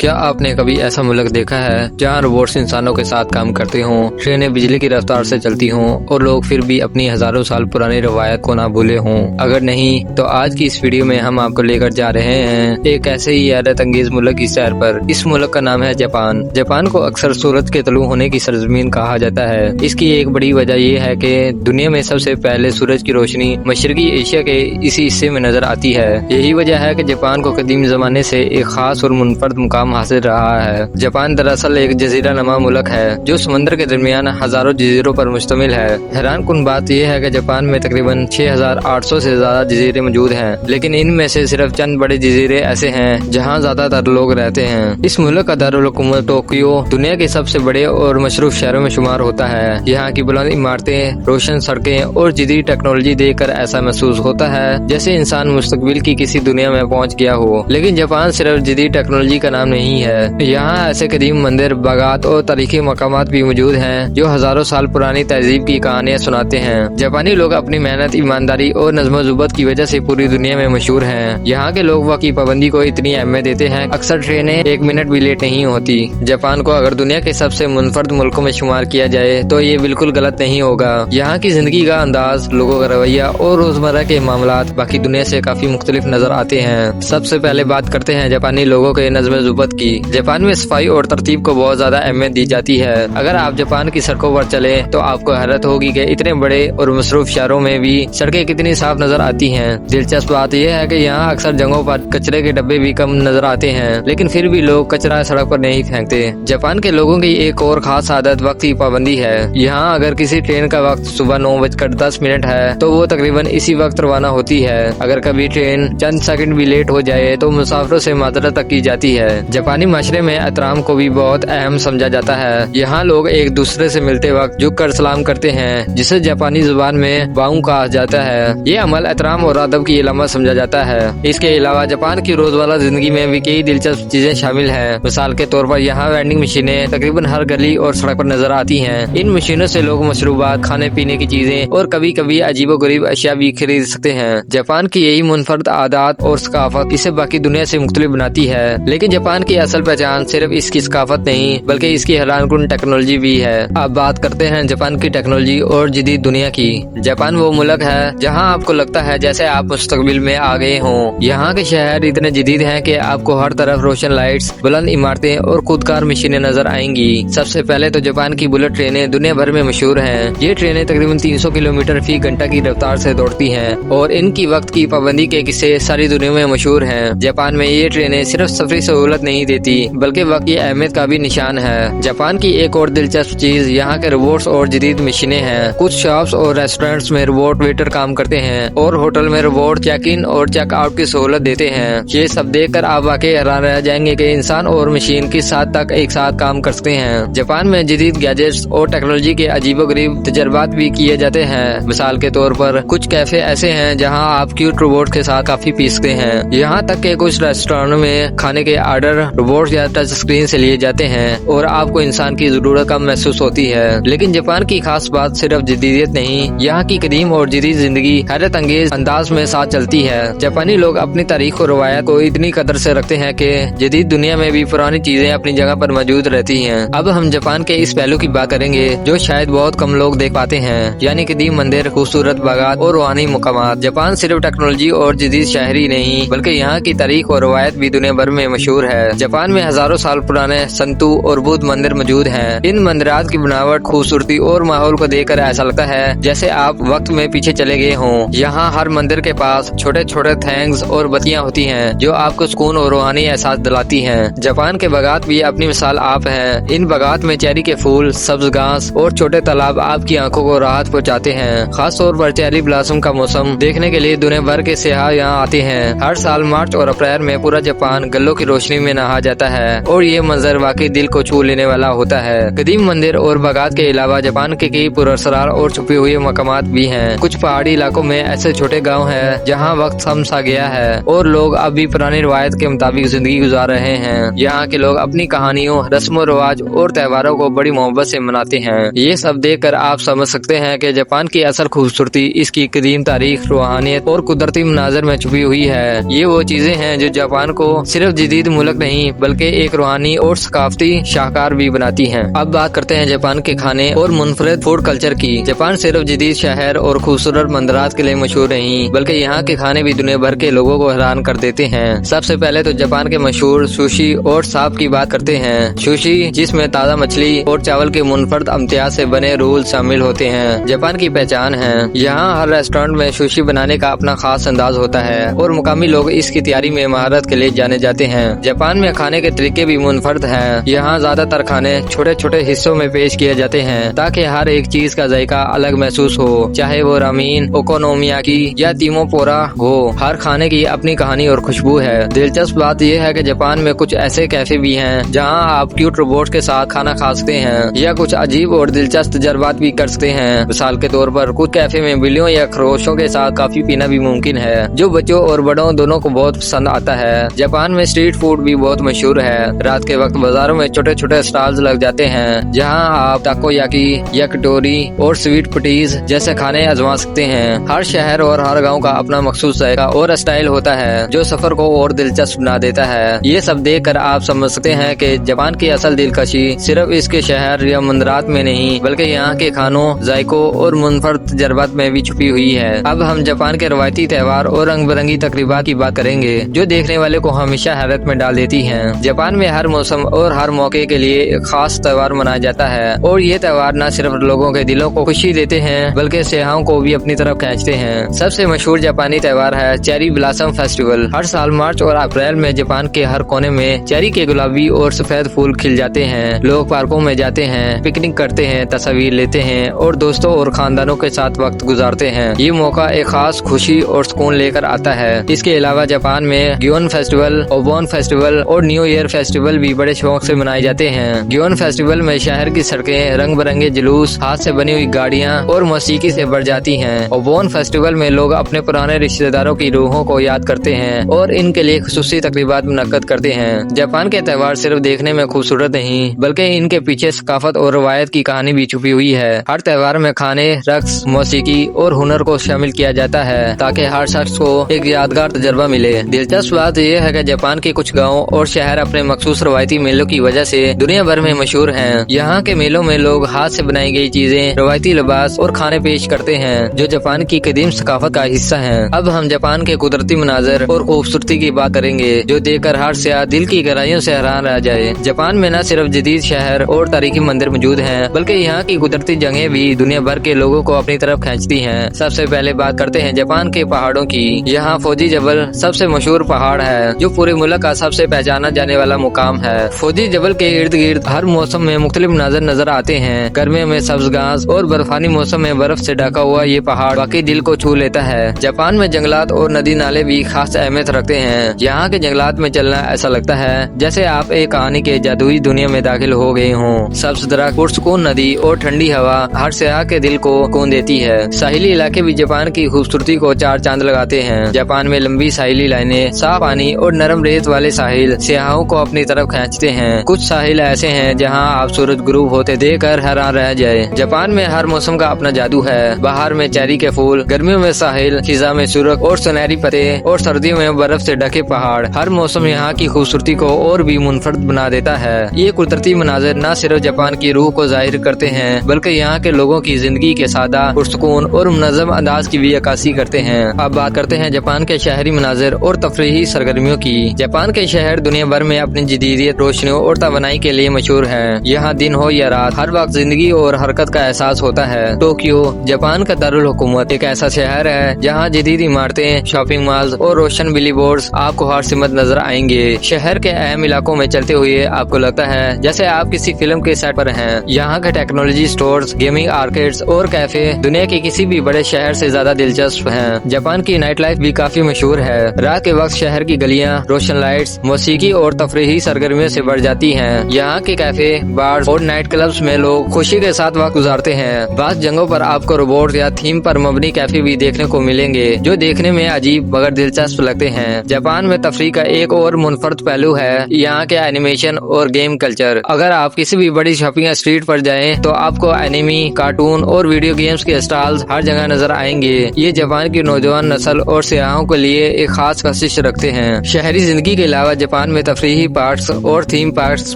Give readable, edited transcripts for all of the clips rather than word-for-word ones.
کیا آپ نے کبھی ایسا ملک دیکھا ہے جہاں روبوٹس انسانوں کے ساتھ کام کرتے ہوں، ٹرینیں بجلی کی رفتار سے چلتی ہوں اور لوگ پھر بھی اپنی ہزاروں سال پرانی روایت کو نہ بھولے ہوں؟ اگر نہیں تو آج کی اس ویڈیو میں ہم آپ کو لے کر جا رہے ہیں ایک ایسے ہی حیرت انگیز ملک کی سیر پر۔ اس ملک کا نام ہے جاپان۔ جاپان کو اکثر سورج کے طلوع ہونے کی سرزمین کہا جاتا ہے۔ اس کی ایک بڑی وجہ یہ ہے کہ دنیا میں سب سے پہلے سورج کی روشنی مشرقی ایشیا کے اسی حصے میں نظر آتی ہے۔ یہی وجہ ہے کہ جاپان کو قدیم زمانے سے ایک خاص اور منفرد مقام حاصل رہا ہے۔ جاپان دراصل ایک جزیرہ نما ملک ہے جو سمندر کے درمیان ہزاروں جزیروں پر مشتمل ہے۔ حیران کن بات یہ ہے کہ جاپان میں تقریباً 6800 سے زیادہ جزیرے موجود ہیں، لیکن ان میں سے صرف چند بڑے جزیرے ایسے ہیں جہاں زیادہ تر لوگ رہتے ہیں۔ اس ملک کا دارالحکومت ٹوکیو دنیا کے سب سے بڑے اور مصروف شہروں میں شمار ہوتا ہے۔ یہاں کی بلند عمارتیں، روشن سڑکیں اور جدید ٹیکنالوجی دیکھ کر ایسا محسوس ہوتا ہے جیسے انسان مستقبل کی کسی دنیا میں پہنچ گیا ہو۔ لیکن جاپان صرف جدید ٹیکنالوجی کا نام نہیں ہے، یہاں ایسے قدیم مندر، باغات اور تاریخی مقامات بھی موجود ہیں جو ہزاروں سال پرانی تہذیب کی کہانیاں سناتے ہیں۔ جاپانی لوگ اپنی محنت، ایمانداری اور نظم و ضبط کی وجہ سے پوری دنیا میں مشہور ہیں۔ یہاں کے لوگ وقت کی پابندی کو اتنی اہمیت دیتے ہیں، اکثر ٹرینیں ایک منٹ بھی لیٹ نہیں ہوتی۔ جاپان کو اگر دنیا کے سب سے منفرد ملکوں میں شمار کیا جائے تو یہ بالکل غلط نہیں ہوگا۔ یہاں کی زندگی کا انداز، لوگوں کا رویہ اور روزمرہ کے معاملات باقی دنیا سے کافی مختلف نظر آتے ہیں۔ سب سے پہلے بات کرتے ہیں جاپانی لوگوں کے نظم و ضبط کی۔ جاپان میں صفائی اور ترتیب کو بہت زیادہ اہمیت دی جاتی ہے۔ اگر آپ جاپان کی سڑکوں پر چلیں تو آپ کو حیرت ہوگی کہ اتنے بڑے اور مصروف شہروں میں بھی سڑکیں کتنی صاف نظر آتی ہیں۔ دلچسپ بات یہ ہے کہ یہاں اکثر جگہوں پر کچرے کے ڈبے بھی کم نظر آتے ہیں، لیکن پھر بھی لوگ کچرا سڑک پر نہیں پھینکتے۔ جاپان کے لوگوں کی ایک اور خاص عادت وقت کی پابندی ہے۔ یہاں اگر کسی ٹرین کا وقت صبح 9:10 ہے تو وہ تقریباً اسی وقت روانہ ہوتی ہے۔ اگر کبھی ٹرین چند سیکنڈ بھی لیٹ ہو جائے تو مسافروں سے معذرت تک کی جاتی ہے۔ جاپانی معاشرے میں احترام کو بھی بہت اہم سمجھا جاتا ہے۔ یہاں لوگ ایک دوسرے سے ملتے وقت جھک کر سلام کرتے ہیں، جسے جاپانی زبان میں باؤں کہا جاتا ہے۔ یہ عمل احترام اور ادب کی علامت سمجھا جاتا ہے۔ اس کے علاوہ جاپان کی روزمرہ زندگی میں بھی کئی دلچسپ چیزیں شامل ہیں۔ مثال کے طور پر یہاں وینڈنگ مشینیں تقریباً ہر گلی اور سڑک پر نظر آتی ہیں۔ ان مشینوں سے لوگ مشروبات، کھانے پینے کی چیزیں اور کبھی کبھی عجیب و غریب اشیاء بھی خرید سکتے ہیں۔ جاپان کی یہی منفرد عادات اور ثقافت اسے باقی دنیا سے مختلف بناتی ہے۔ لیکن جاپان کی اصل پہچان صرف اس کی ثقافت نہیں بلکہ اس کی حیران کن ٹیکنالوجی بھی ہے۔ اب بات کرتے ہیں جاپان کی ٹیکنالوجی اور جدید دنیا کی۔ جاپان وہ ملک ہے جہاں آپ کو لگتا ہے جیسے آپ مستقبل میں آ گئے ہوں۔ یہاں کے شہر اتنے جدید ہیں کہ آپ کو ہر طرف روشن لائٹس، بلند عمارتیں اور خودکار مشینیں نظر آئیں گی۔ سب سے پہلے تو جاپان کی بلٹ ٹرینیں دنیا بھر میں مشہور ہیں۔ یہ ٹرینیں تقریباً 300 کلومیٹر فی گھنٹہ کی رفتار سے دوڑتی ہیں اور ان کی وقت کی پابندی کے قصے ساری دنیا میں مشہور ہیں۔ جاپان میں یہ ٹرینیں صرف سفری سہولت نہیں دیتی بلکہ وقت کی اہمیت کا بھی نشان ہے۔ جاپان کی ایک اور دلچسپ چیز یہاں کے روبوٹس اور جدید مشینیں ہیں۔ کچھ شاپس اور ریسٹورینٹس میں روبوٹ ویٹر کام کرتے ہیں اور ہوٹل میں روبوٹ چیک ان اور چیک آؤٹ کی سہولت دیتے ہیں۔ یہ سب دیکھ کر آپ واقعی حیران رہ جائیں گے کہ انسان اور مشین کس حد تک ایک ساتھ کام کر سکتے ہیں۔ جاپان میں جدید گیجٹس اور ٹیکنالوجی کے عجیب و غریب تجربات بھی کیے جاتے ہیں۔ مثال کے طور پر کچھ کیفے ایسے ہیں جہاں آپ کیوٹ روبوٹ کے ساتھ کافی پی سکتے ہیں۔ یہاں تک کہ کچھ ریسٹورانوں میں کھانے کے آرڈر روبوٹ یا ٹچ اسکرین سے لیے جاتے ہیں اور آپ کو انسان کی ضرورت کم محسوس ہوتی ہے۔ لیکن جاپان کی خاص بات صرف جدیدیت نہیں، یہاں کی قدیم اور جدید زندگی حیرت انگیز انداز میں ساتھ چلتی ہے۔ جاپانی لوگ اپنی تاریخ اور روایت کو اتنی قدر سے رکھتے ہیں کہ جدید دنیا میں بھی پرانی چیزیں اپنی جگہ پر موجود رہتی ہیں۔ اب ہم جاپان کے اس پہلو کی بات کریں گے جو شاید بہت کم لوگ دیکھ پاتے ہیں، یعنی قدیم مندر، خوبصورت باغات اور روحانی مقامات۔ جاپان صرف ٹیکنالوجی اور جدید شہری نہیں بلکہ یہاں کی تاریخ اور روایت بھی دنیا بھر میں مشہور ہے۔ جاپان میں ہزاروں سال پرانے سنتو اور بدھ مندر موجود ہیں۔ ان مندرات کی بناوٹ، خوبصورتی اور ماحول کو دیکھ کر ایسا لگتا ہے جیسے آپ وقت میں پیچھے چلے گئے ہوں۔ یہاں ہر مندر کے پاس چھوٹے چھوٹے تھینگز اور بتیاں ہوتی ہیں جو آپ کو سکون اور روحانی احساس دلاتی ہیں۔ جاپان کے باغات بھی اپنی مثال آپ ہیں۔ ان باغات میں چیری کے پھول، سبز گھاس اور چھوٹے تالاب آپ کی آنکھوں کو راحت پہنچاتے ہیں۔ خاص طور پر چیری بلاسم کا موسم دیکھنے کے لیے دنیا بھر کے سیاح یہاں آتے ہیں۔ ہر سال مارچ اور اپریل میں پورا جاپان گلوں کی روشنی میں نہا جاتا ہے اور یہ منظر واقعی دل کو چھو لینے والا ہوتا ہے۔ قدیم مندر اور باغات کے علاوہ جاپان کے کئی پراسرار اور چھپے ہوئے مقامات بھی ہیں۔ کچھ پہاڑی علاقوں میں ایسے چھوٹے گاؤں ہیں جہاں وقت تھم سا گیا ہے اور لوگ اب بھی پرانی روایت کے مطابق زندگی گزار رہے ہیں۔ یہاں کے لوگ اپنی کہانیوں، رسم و رواج اور تہواروں کو بڑی محبت سے مناتے ہیں۔ یہ سب دیکھ کر آپ سمجھ سکتے ہیں کہ جاپان کی اصل خوبصورتی اس کی قدیم تاریخ، روحانیت اور قدرتی مناظر میں چھپی ہوئی ہے۔ یہ وہ چیزیں ہیں جو جاپان کو صرف جدید ملک نہیں नहीं बल्कि एक रूहानी और सकाफती शाहकार भी बनाती हैं। अब बात करते हैं जापान के खाने और मुनफरद फूड कल्चर की। जापान सिर्फ जदीद शहर और खूबसूरत मंजरात के लिए मशहूर नहीं बल्कि यहाँ के खाने भी दुनिया भर के लोगों को हैरान कर देते हैं। सबसे पहले तो जापान के मशहूर सुशी और साप की बात करते हैं। सुशी जिसमें ताज़ा मछली और चावल के मुनफरद अम्तियाज से बने रोल शामिल होते हैं, जापान की पहचान है। यहाँ हर रेस्टोरेंट में सुशी बनाने का अपना खास अंदाज होता है और मुकामी लोग इसकी तैयारी में महारत के लिए जाने जाते हैं। जापान में खाने के तरीके भी मुनफरद हैं। यहाँ ज्यादातर खाने छोटे छोटे हिस्सों में पेश किए जाते हैं ताकि हर एक चीज का जायका अलग महसूस हो, चाहे वो रामीन, ओकोनोमियाकी या टीमोपोरा हो। हर खाने की अपनी कहानी और खुशबू है। दिलचस्प बात यह है कि जापान में कुछ ऐसे कैफे भी हैं जहाँ आप क्यूट रोबोट के साथ खाना खा सकते हैं या कुछ अजीब और दिलचस्प तजर्बात भी कर सकते हैं। मिसाल के तौर पर कुछ कैफे में बिल्लियों या खरगोशों के साथ कॉफी पीना भी मुमकिन है, जो बच्चों और बड़ों दोनों को बहुत पसंद आता है। जापान में स्ट्रीट फूड भी बहुत मशहूर है। रात के वक्त बाजारों में छोटे छोटे स्टॉल्स लग जाते हैं जहाँ आप ताकोयाकी, याकिटोरी और स्वीट पटीज जैसे खाने आजमा सकते हैं। हर शहर और हर गांव का अपना मखसूस जायका और स्टाइल होता है जो सफर को और दिलचस्प बना देता है। ये सब देख कर आप समझ सकते हैं कि जापान की असल दिलकशी सिर्फ इसके शहर या मंदिरात में नहीं बल्कि यहाँ के खानों, जायकों और मुनफरद तजर्बात में भी छुपी हुई है। अब हम जापान के रवायती त्योहार और रंग बिरंगी तकरीबात की बात करेंगे जो देखने वाले को हमेशा हैरत में डाल देती हैं। जापान में हर मौसम और हर मौके के लिए एक खास त्योहार मनाया जाता है और ये त्योहार न सिर्फ लोगों के दिलों को खुशी देते हैं बल्कि सयाहों को भी अपनी तरफ खींचते हैं। सबसे मशहूर जापानी त्योहार है चेरी ब्लॉसम फेस्टिवल। हर साल मार्च और अप्रैल में जापान के हर कोने में चेरी के गुलाबी और सफेद फूल खिल जाते हैं। लोग पार्कों में जाते हैं, पिकनिक करते हैं, तस्वीर लेते हैं और दोस्तों और खानदानों के साथ वक्त गुजारते हैं। ये मौका एक खास खुशी और सुकून लेकर आता है। इसके अलावा जापान में गियोन फेस्टिवल, ओबोन फेस्टिवल और न्यू ईयर फेस्टिवल भी बड़े शौक से मनाए जाते हैं। गियोन फेस्टिवल में शहर की सड़कें रंग बिरंगे जुलूस, हाथ से बनी हुई गाड़ियाँ और मौसीकी से भर जाती हैं। ओबोन फेस्टिवल में लोग अपने पुराने रिश्तेदारों की रूहों को याद करते हैं और इनके लिए खुसूसी तकरीबात मुनक्कद करते हैं। जापान के त्योहार सिर्फ देखने में खूबसूरत नहीं बल्कि इनके पीछे सकाफत और रवायत की कहानी भी छुपी हुई है। हर त्योहार में खाने, रक्स, मौसीकी और हुनर को शामिल किया जाता है ताकि हर शख्स को एक यादगार तजर्बा मिले। दिलचस्प बात यह है कि जापान के कुछ गाँव और शहर अपने मखसूस रवायती मेलों की वजह से दुनिया भर में मशहूर हैं। यहाँ के मेलों में लोग हाथ से बनाई गई चीजें, रवायती लिबास और खाने पेश करते हैं जो जापान की कदीम सकाफत का हिस्सा है। अब हम जापान के कुदरती मनाजर और खूबसूरती की बात करेंगे जो देखकर हर सियाह दिल की गहराइयों से हैरान रह जाए। जापान में न सिर्फ जदीद शहर और तारीखी मंदिर मौजूद हैं बल्कि यहाँ की कुदरती जगहें भी दुनिया भर के लोगों को अपनी तरफ खींचती हैं। सबसे पहले बात करते हैं जापान के पहाड़ों की। यहाँ फौजी जबल सबसे मशहूर पहाड़ है जो पूरे मुल्क का सबसे पहचाना जाने वाला मुकाम है। फौजी जबल के इर्द गिर्द हर मौसम में मुख्तलिफ मंजर नजर आते हैं। गर्मियों में सब्ज घास और बर्फानी मौसम में बर्फ से ढका हुआ ये पहाड़ वाकई दिल को छू लेता है। जापान में जंगलात और नदी नाले भी खास अहमियत रखते हैं। यहाँ के जंगलात में चलना ऐसा लगता है जैसे आप एक कहानी के जादुई दुनिया में दाखिल हो गए हों। सब्ज दरख्त, पुरसुकून नदी और ठंडी हवा हर सियाह के दिल को सुकून देती है। साहिली इलाके भी जापान की खूबसूरती को चार चांद लगाते हैं। जापान में लंबी साहिली लाइनें, साफ पानी और नरम रेत वाले साहिल सियाहों को अपनी तरफ खींचते हैं। कुछ साहिल ऐसे हैं जहां आप सूरज गुरूब होते देखकर हैरान रह जाए। जापान में हर मौसम का अपना जादू है। बाहर में चेरी के फूल, गर्मियों में साहिल, खिजा में सुरख और सुनहरी पत्ते और सर्दियों में बर्फ से ढके पहाड़। हर मौसम यहाँ की खूबसूरती को और भी मुनफरद बना देता है। ये कुदरती मनाजिर न सिर्फ जापान की रूह को जाहिर करते हैं बल्कि यहाँ के लोगों की जिंदगी के सादा, पुरसुकून और मुनज़्ज़म अंदाज की भी अक्कासी करते हैं। अब बात करते हैं जापान के शहरी मनाजिर और तफरीही सरगर्मियों की। जापान के शहर दुनिया भर में अपनी जदीदियत, रोशनियों और तवानाई के लिए मशहूर है। यहाँ दिन हो या रात हर वक्त जिंदगी और हरकत का एहसास होता है। टोक्यो जापान का दारुल हुकूमत एक ऐसा शहर है जहाँ जदीद इमारतें, शॉपिंग मॉल्स और रोशन बिली बोर्ड्स आपको हर सिमत नजर आएंगे। शहर के अहम इलाकों में चलते हुए आपको लगता है जैसे आप किसी फिल्म के सेट पर हैं। यहाँ के टेक्नोलॉजी स्टोर्स, गेमिंग आर्केड्स और कैफे दुनिया के किसी भी बड़े शहर से ज्यादा दिलचस्प हैं। जापान की नाइट लाइफ भी काफी मशहूर है। रात के वक्त शहर की गलियाँ रोशन लाइट्स, मौसीकी और तफरीही सरगर्मियों से भर जाती हैं। यहाँ के कैफे, बार और नाइट क्लब्स में लोग खुशी के साथ वक्त गुजारते हैं। बास जगहों पर आपको रोबोट या थीम पर मबनी कैफे भी देखने को मिलेंगे जो देखने में अजीब मगर दिलचस्प लगते हैं। जापान में तफरीह का एक और मुनफरद पहलू है यहाँ के एनिमेशन और गेम कल्चर। अगर आप किसी भी बड़ी शॉपिंग स्ट्रीट पर जाएं तो आपको एनिमी, कार्टून और वीडियो गेम्स के स्टॉल्स हर जगह नजर आएंगे। ये जापान की नौजवान नस्ल और सियाहों के लिए एक खास कशिश रखते हैं। शहरी जिंदगी के अलावा जापान जापान में तफरीही पार्क्स और थीम पार्क्स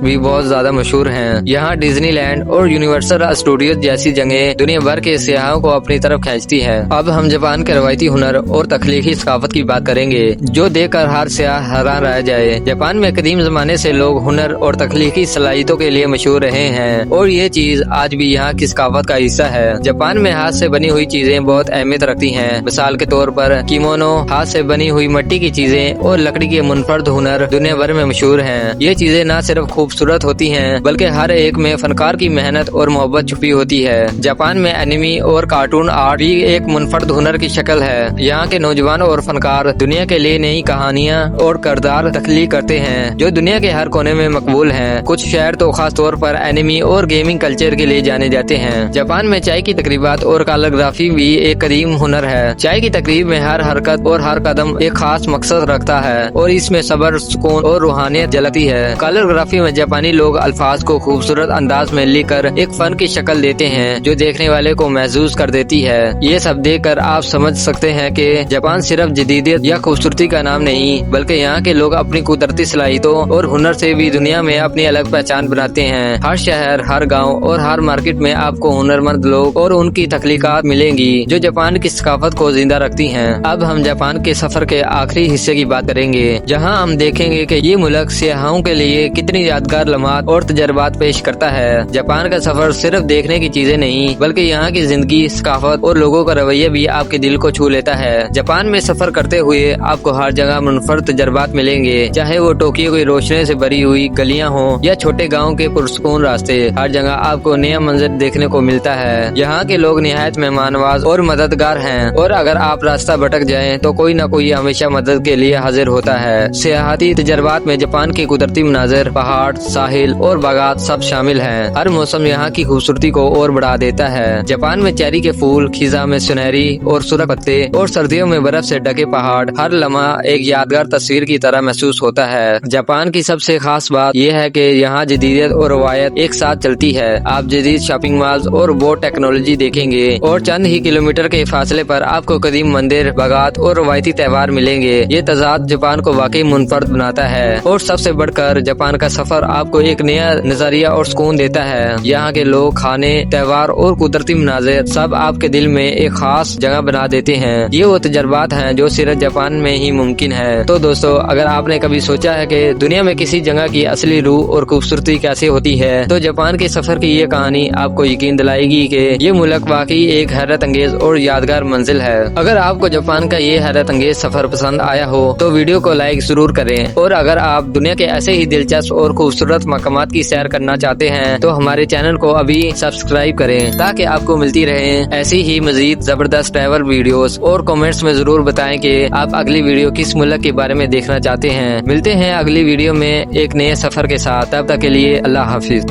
भी बहुत ज्यादा मशहूर हैं। यहाँ डिज्नी लैंड और यूनिवर्सल स्टूडियोज जैसी जगह दुनिया भर के सियाहों को अपनी तरफ खींचती है। अब हम जापान के रवायती हुनर और तख्लीकी सकाफत की बात करेंगे, जो देखकर हर सियाह हैरान रह जाए। जापान में कदीम जमाने से लोग हुनर और तख्लीकी सलाहियतों के लिए मशहूर रहे हैं और ये चीज आज भी यहाँ की सकाफत का हिस्सा है। जापान में हाथ से बनी हुई चीजें बहुत अहमियत रखती हैं। मिसाल के तौर पर किमोनो, हाथ से बनी हुई मिट्टी की चीजें और लकड़ी के मुनफरद हुनर दुनिया भर में मशहूर हैं। ये चीजें न सिर्फ खूबसूरत होती हैं बल्कि हर एक में फनकार की मेहनत और मोहब्बत छुपी होती है। जापान में एनिमी और कार्टून आर्ट भी एक मुनफरद हुनर की शक्ल है। यहाँ के नौजवान और फनकार दुनिया के लिए नई कहानियाँ और किरदार तख्लीक करते हैं जो दुनिया के हर कोने में मकबूल हैं। कुछ शहर तो खास तौर पर एनिमी और गेमिंग कल्चर के लिए जाने जाते हैं। जापान में चाय की तकरीबात और कैलीग्राफी भी एक कदीम हुनर है। चाय की तकरीब में हर हरकत और हर कदम एक खास मकसद रखता है और इसमें सब्र, सुकून और रूहानियत झलकती है। कैलीग्राफी में जापानी लोग अल्फाज को खूबसूरत अंदाज में लिखकर एक फन की शक्ल देते हैं जो देखने वाले को महसूस कर देती है। ये सब देखकर आप समझ सकते हैं कि जापान सिर्फ जदीदियत या खूबसूरती का नाम नहीं बल्कि यहाँ के लोग अपनी कुदरती सलाहियतों और हुनर से भी दुनिया में अपनी अलग पहचान बनाते हैं। हर शहर, हर गाँव और हर मार्केट में आपको हुनरमंद लोग और उनकी तख्लीकात मिलेंगी जो जापान की सकाफत को जिंदा रखती हैं। अब हम जापान के सफर के आखिरी हिस्से की बात करेंगे, जहां हम देखेंगे कि ये मुल्क सियाहों के लिए कितनी यादगार लम्हात और तजर्बात पेश करता है। जापान का सफर सिर्फ देखने की चीजें नहीं बल्कि यहाँ की जिंदगी, सकाफत और लोगों का रवैया भी आपके दिल को छू लेता है। जापान में सफर करते हुए आपको हर जगह मुनफरद तजर्बात मिलेंगे, चाहे वो टोक्यो की रोशनी से भरी हुई गलियां हों या छोटे गाँव के पुरसकून रास्ते। हर जगह आपको नया मंजर देखने को मिलता है। यहाँ के लोग निहायत मेहमानवाज और मददगार हैं और अगर आप रास्ता भटक जाएं तो कोई न कोई हमेशा मदद के लिए हाजिर होता है। सियाहती तजर्बात में जापान के कुदरती मनाजिर, पहाड़, साहिल और बागात सब शामिल हैं। हर मौसम यहाँ की खूबसूरती को और बढ़ा देता है। जापान में चेरी के फूल, खिजा में सुनहरी और सुरख पत्ते और सर्दियों में बर्फ से ढके पहाड़, हर लम्हा एक यादगार तस्वीर की तरह महसूस होता है। जापान की सबसे खास बात यह है कि यहाँ जदीदियत और रवायत एक साथ चलती है। आप जदीद शॉपिंग मॉल्स और बोट टेक्नोलॉजी देखेंगे और चंद ही किलोमीटर के फासले पर आपको कदीम मंदिर, बागात और रवायती त्योहार मिलेंगे। ये तजाद जापान को वाकई मुनफरद बनाता है और सबसे बढ़कर जापान का सफर आपको एक नया नजरिया और सुकून देता है। यहाँ के लोग, खाने, त्योहार और कुदरती मनाज़िर सब आपके दिल में एक खास जगह बना देते हैं। ये वो तजर्बात हैं जो सिर्फ जापान में ही मुमकिन है। तो दोस्तों, अगर आपने कभी सोचा है कि दुनिया में किसी जगह की असली रूह और खूबसूरती कैसे होती है तो जापान के सफर की ये कहानी आपको यकीन दिलाएगी कि ये मुल्क वाकई एक हैरत अंगेज और यादगार मंजिल है। अगर आपको जापान का ये हैरत अंगेज सफर पसंद आया हो तो वीडियो को लाइक जरूर करें और अगर आप दुनिया के ऐसे ही दिलचस्प और खूबसूरत मकामात की सैर करना चाहते हैं तो हमारे चैनल को अभी सब्सक्राइब करें ताकि आपको मिलती रहे ऐसी ही मजीद जबरदस्त ट्रैवल वीडियोस। और कमेंट्स में जरूर बताएं कि आप अगली वीडियो किस मुल्क के बारे में देखना चाहते हैं। मिलते हैं अगली वीडियो में एक नए सफर के साथ, तब तक के लिए अल्लाह हाफिज।